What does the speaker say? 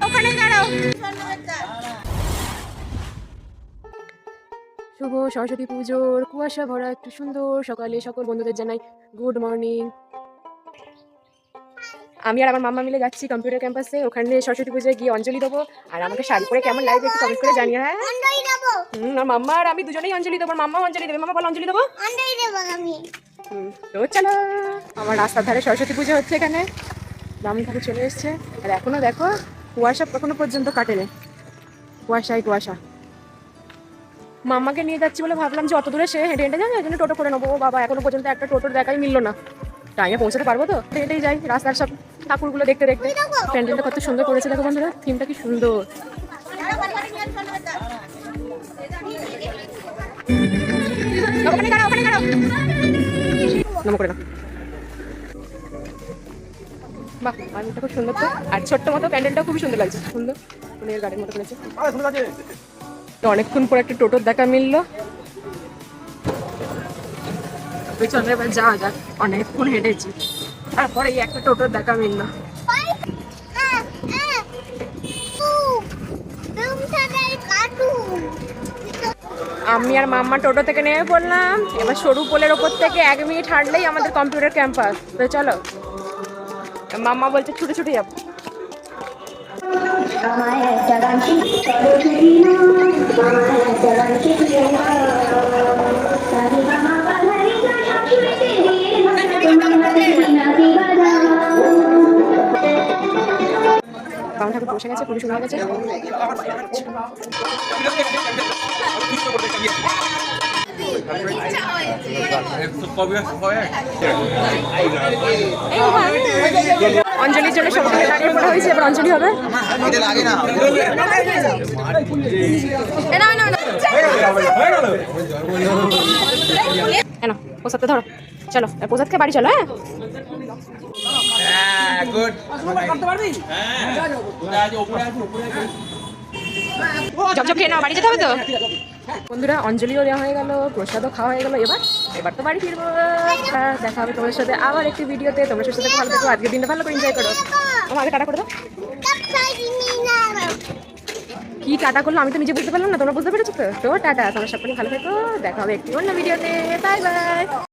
ওখানে দাঁড়াও। শুভ সরস্বতী পুজোর কুয়াশা ভরা একটু সুন্দর সকালে সকল বন্ধুদের জানাই গুড মর্নিং। আমি আর আমার মাম্মা মিলে যাচ্ছি কম্পিউটার ক্যাম্পাসে, ওখানে সরস্বতী পুজোয় গিয়ে অঞ্জলি দেবো। আর আমাকে শাড়ি পরে কেমন লাগবে একটু কমেন্ট করে জানিয়ে। হ্যাঁ আর মাম্মা আর আমি দুজনেই অঞ্জলি দেবো। মাম্মা অঞ্জলি দেবে। মাম্মা বল অঞ্জলি দেবো। তো চলো, আমার রাস্তার ধারে সরস্বতী পুজো হচ্ছে, এখানে ব্রাহ্মণ ঠাকুর চলে এসছে। আর এখনো দেখো কুয়াশা এখনো পর্যন্ত কাটেনি, কুয়াশায় কুয়াশা। মাম্মাকে নিয়ে যাচ্ছি বলে ভাবলাম যে অত দূরে সে হেঁটে হেঁটে যাবে, এই জন্য টোটো করে নেবো। বাবা এখনো পর্যন্ত একটা টোটোর দেখাই মিললো না। টাইমে পৌঁছাতে পারবো তো? হেঁটেই যাই রাস্তার সব ঠাকুরগুলো দেখতে দেখতে। প্যান্ডেলটা কত সুন্দর করেছে দেখো বন্ধুরা, থিমটা কি সুন্দর। বাহ, প্যান্ডেলটা খুব সুন্দর তো। আর ছোট্ট মতো প্যান্ডেলটা খুবই সুন্দর লাগছে, সুন্দর ফুলের গাড়ির মতো করেছে। তো অনেকক্ষণ পর একটা টোটোর দেখা মিললো। চলো এবার যাওয়া যাক, অনেকক্ষণ হেঁটেছি, তারপরে এই একটা টোটোর দেখা মিললো। আমি আর মাম্মা টোটো থেকে নেমে পড়লাম। এবার সরু পোলের ওপর থেকে 1 মিনিট হাঁটলেই আমাদের কম্পিউটার ক্যাম্পাস। তো চলো, মাম্মা বলছে ছুটে ছুটে যাবো। বামন ঠাকুর বসে গেছে, পুরো শুরু হয়ে গেছে। অঞ্জলির জন্য সব থেকে দাঁড়িয়ে পড়া হয়েছে, এবার অঞ্জলি হবে। প্রসাদটা ধরো, চলো প্রসাদ খেয়ে বাড়ি চলো। হ্যাঁ ঝপঝপ খেয়ে নাও, বাড়ি যেতে হবে তো। বন্ধুরা অঞ্জলিও দেওয়া হয়ে গেল, প্রসাদও খাওয়া হয়ে গেল। এবার তো বাড়ি ফিরবো। দেখা হবে তোমাদের সাথে আবার একটি ভিডিওতে। তোমরা সুস্থ থেকো, ভালো থেকো, আজকের দিনটা ভালো করে এনজয় করো। আমার আগে টাটা করে দাও। কি টাটা করলো আমি তো নিজে বুঝতে পারলাম না, তোমরা বুঝতে পেরেছো তো? টাটা, তোমরা সকলে ভালো থেকো, দেখা হবে একটি অন্য ভিডিওতে। Bye bye.